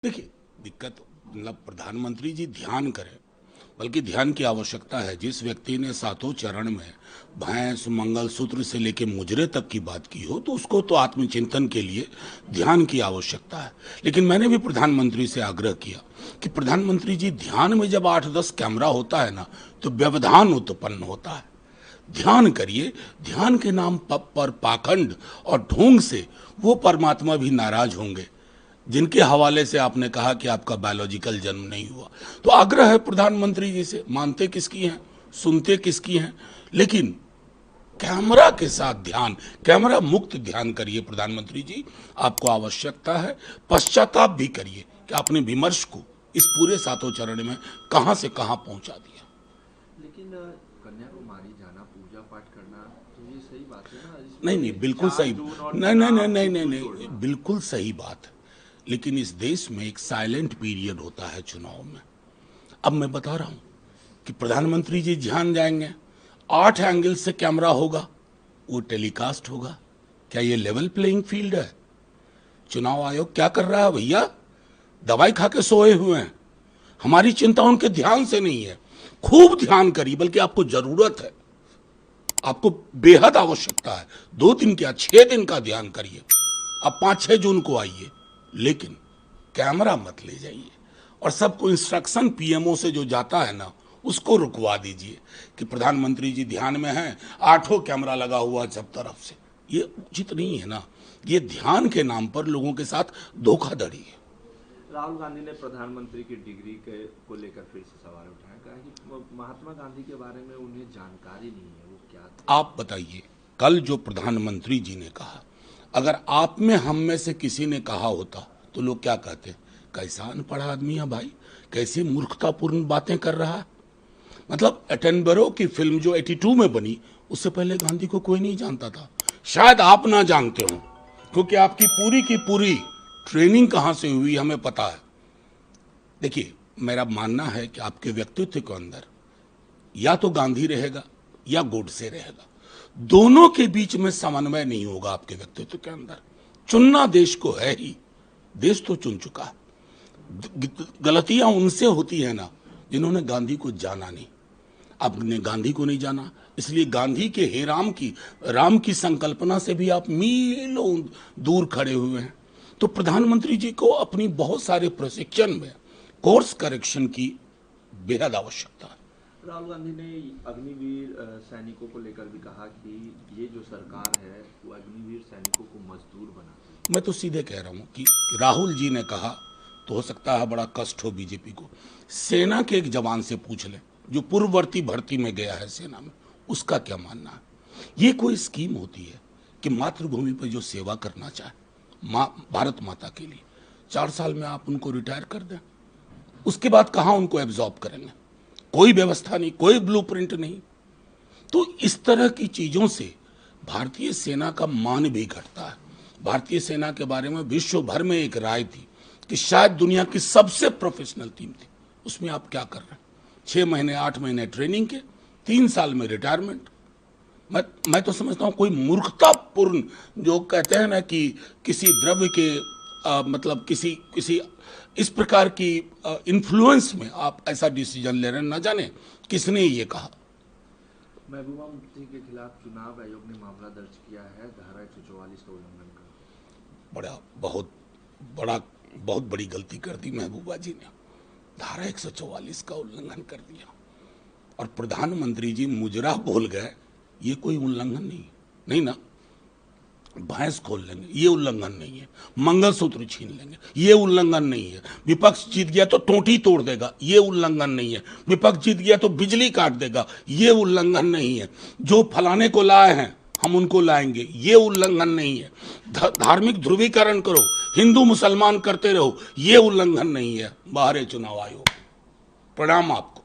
देखिए, दिक्कत मतलब प्रधानमंत्री जी ध्यान करें, बल्कि ध्यान की आवश्यकता है। जिस व्यक्ति ने सातों चरण में भैंस मंगलसूत्र से लेकर मुजरे तक की बात की हो, तो उसको तो आत्मचिंतन के लिए ध्यान की आवश्यकता है। लेकिन मैंने भी प्रधानमंत्री से आग्रह किया कि प्रधानमंत्री जी, ध्यान में जब 8-10 कैमरा होता है ना, तो व्यवधान उत्पन्न होता है। ध्यान करिए। ध्यान के नाम पर पाखंड और ढोंग से वो परमात्मा भी नाराज होंगे जिनके हवाले से आपने कहा कि आपका बायोलॉजिकल जन्म नहीं हुआ। तो आग्रह है प्रधानमंत्री जी से, मानते किसकी हैं, सुनते किसकी हैं, लेकिन कैमरा के साथ ध्यान, कैमरा मुक्त ध्यान करिए प्रधानमंत्री जी। आपको आवश्यकता है, पश्चाताप भी करिए कि आपने विमर्श को इस पूरे सातों चरण में कहां से कहां पहुंचा दिया। लेकिन कन्याकुमारी जाना, पूजा पाठ करना, तो ये सही बात है ना। नहीं नहीं, इसमें बिल्कुल चार सही। जून और नहीं नहीं नहीं चुनाव नहीं नहीं बिल्कुल नहीं, जोड़ना। बिल्कुल सही बात है। लेकिन इस देश में एक साइलेंट पीरियड होता है चुनाव में। अब मैं बता रहा हूं कि प्रधानमंत्री जी ध्यान जाएंगे, 8 एंगल से कैमरा होगा, वो टेलीकास्ट होगा। क्या ये लेवल प्लेइंग फील्ड है? चुनाव आयोग क्या कर रहा है भैया? दवाई खा के सोए हुए हैं। हमारी चिंता उनके ध्यान से नहीं है। खूब ध्यान करिए, बल्कि आपको जरूरत है, आपको बेहद आवश्यकता है। 2 दिन क्या, 6 दिन का ध्यान करिए। अब 5-6 जून को आइए, लेकिन कैमरा मत ले जाइए। और सबको इंस्ट्रक्शन पीएमओ से जो जाता है ना, उसको रुकवा दीजिए कि प्रधानमंत्री जी ध्यान में हैं, 8 कैमरा लगा हुआ सब तरफ से। ये उचित नहीं है ना। ये ध्यान के नाम पर लोगों के साथ धोखाधड़ी है। राहुल गांधी ने प्रधानमंत्री की डिग्री को लेकर फिर से सवाल उठाया, कहा कि महात्मा गांधी के बारे में उन्हें जानकारी नहीं है, वो क्या थे। आप बताइए, कल जो प्रधानमंत्री जी ने कहा, अगर आप में हम में से किसी ने कहा होता तो लोग क्या कहते? कैसा अनपढ़ा आदमी है भाई, कैसी मूर्खतापूर्ण बातें कर रहा है। मतलब एटनबरो की फिल्म जो 82 में बनी, उससे पहले गांधी को कोई नहीं जानता था। शायद आप ना जानते हो, क्योंकि आपकी पूरी की पूरी ट्रेनिंग कहां से हुई हमें पता है। देखिए, मेरा मानना है कि आपके व्यक्तित्व के अंदर या तो गांधी रहेगा या गोडसे रहेगा। दोनों के बीच में समन्वय नहीं होगा आपके व्यक्तित्व के अंदर। चुनना देश को है ही, देश तो चुन चुका है। गलतियां उनसे होती है ना जिन्होंने गांधी को जाना नहीं। आपने गांधी को नहीं जाना, इसलिए गांधी के हे राम की संकल्पना से भी आप मीलों दूर खड़े हुए हैं। तो प्रधानमंत्री जी को अपनी बहुत सारे प्रशिक्षण में कोर्स करेक्शन की बेहद आवश्यकता है। राहुल गांधी ने अग्निवीर सैनिकों को लेकर भी कहा कि ये जो सरकार है वो अग्निवीर सैनिकों को मजदूर बनाती है। मैं तो सीधे कह रहा हूं कि राहुल जी ने कहा तो हो सकता है बड़ा कष्ट हो बीजेपी को। सेना के एक जवान से पूछ लें जो पूर्ववर्ती भर्ती में गया है सेना में, उसका क्या मानना है। ये कोई स्कीम होती है कि मातृभूमि पर जो सेवा करना चाहे, भारत माता के लिए, 4 साल में आप उनको रिटायर कर दें, उसके बाद कहां उनको एब्जॉर्ब करेंगे? कोई व्यवस्था नहीं, कोई ब्लूप्रिंट नहीं। तो इस तरह की चीजों से भारतीय सेना का मान भी घटता है। भारतीय सेना के बारे में विश्व भर में एक राय थी कि शायद दुनिया की सबसे प्रोफेशनल टीम थी। उसमें आप क्या कर रहे हैं? 6 महीने 8 महीने ट्रेनिंग के, 3 साल में रिटायरमेंट। मैं तो समझता हूं कोई मूर्खतापूर्ण, जो कहते हैं ना कि किसी द्रव्य के मतलब किसी किसी इस प्रकार की इन्फ्लुएंस में आप ऐसा डिसीजन ले रहे हैं, ना जाने किसने ये कहा। महबूबा मुफ्ती के खिलाफ चुनाव आयोग ने मामला दर्ज किया है, धारा 144 का उल्लंघन कर। बड़ा बहुत बड़ा बहुत बड़ी गलती कर दी महबूबा जी ने। धारा 144 का उल्लंघन कर दिया और प्रधानमंत्री जी मुजरा बोल गए। ये कोई उल्लंघन नहीं, नहीं ना। भैंस खोल लेंगे, ये उल्लंघन नहीं है। मंगलसूत्र छीन लेंगे, ये उल्लंघन नहीं है। विपक्ष जीत गया तो टोटी तोड़ देगा, ये उल्लंघन नहीं है। विपक्ष जीत गया तो बिजली काट देगा, ये उल्लंघन नहीं है। जो फलाने को लाए हैं हम उनको लाएंगे, ये उल्लंघन नहीं है। धार्मिक ध्रुवीकरण करो, हिंदू मुसलमान करते रहो, ये उल्लंघन नहीं है। बाहर है चुनाव आयोग, प्रणाम आपको।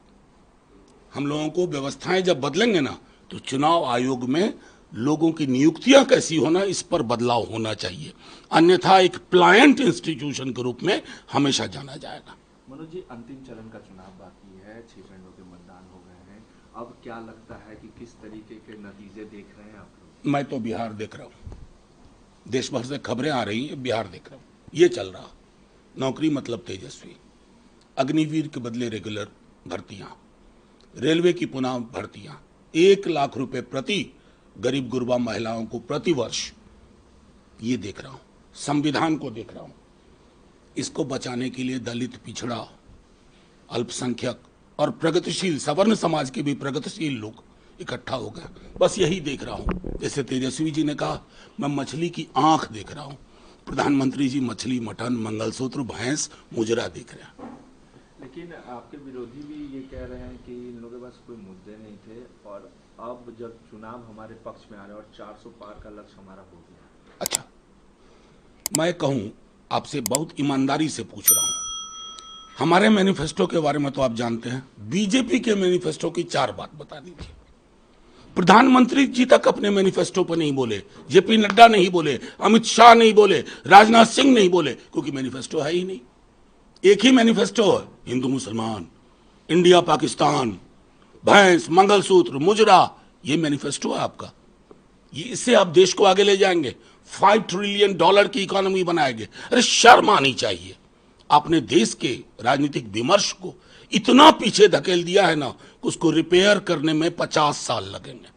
हम लोगों को व्यवस्थाएं जब बदलेंगे ना, तो चुनाव आयोग में लोगों की नियुक्तियां कैसी होना, इस पर बदलाव होना चाहिए। अन्यथा एक प्लायंट इंस्टीट्यूशन के रूप में हमेशा जाना जाएगा। मनोज जी, अंतिम चरण का चुनाव बाकी है, 6 चरणों के मतदान हो गए हैं। अब क्या लगता है कि किस तरीके के नतीजे देख रहे हैं आप लोग? मैं तो बिहार देख रहा हूं, देश भर से खबरें आ रही हैं, बिहार देख रहा हूं, ये चल रहा। नौकरी मतलब तेजस्वी, अग्निवीर के बदले रेगुलर भर्तियां, रेलवे की पुनः भर्तियां, 1 लाख रुपए प्रति गरीब गुरबा महिलाओं को प्रति वर्ष, ये देख रहा हूं। संविधान को देख रहा हूं। इसको बचाने के लिए दलित, पिछड़ा, अल्पसंख्यक और प्रगतिशील सवर्ण समाज के भी प्रगतिशील लोग इकट्ठा हो गए। बस यही देख रहा हूं। जैसे तेजस्वी जी ने कहा, मैं मछली की आंख देख रहा हूं। प्रधानमंत्री जी मछली, मटन, मंगलसूत्र, भैंस, मुजरा देख रहे हैं। लेकिन आपके विरोधी भी ये कह रहे हैं कि इन लोगों के पास कोई मुद्दे नहीं थे और अब जब चुनाव हमारे पक्ष में आ रहे हैं और 400 पार का लक्ष्य हमारा हो गया। अच्छा, मैं कहूं, आपसे बहुत ईमानदारी से पूछ रहा हूं, हमारे मैनिफेस्टो के बारे में तो आप जानते हैं। बीजेपी के मैनिफेस्टो की 4 बात बता दीजिए। प्रधानमंत्री जी तक अपने मैनिफेस्टो पर नहीं बोले, जेपी नड्डा नहीं बोले, अमित शाह नहीं बोले, राजनाथ सिंह नहीं बोले, क्योंकि मैनिफेस्टो है ही नहीं। एक ही मैनिफेस्टो है, हिंदू मुसलमान, इंडिया पाकिस्तान, भैंस, मंगलसूत्र, मुजरा, ये मैनिफेस्टो है आपका। ये इससे आप देश को आगे ले जाएंगे, $5 ट्रिलियन की इकोनॉमी बनाएंगे। अरे शर्म आनी चाहिए। आपने देश के राजनीतिक विमर्श को इतना पीछे धकेल दिया है ना, उसको रिपेयर करने में 50 साल लगेंगे।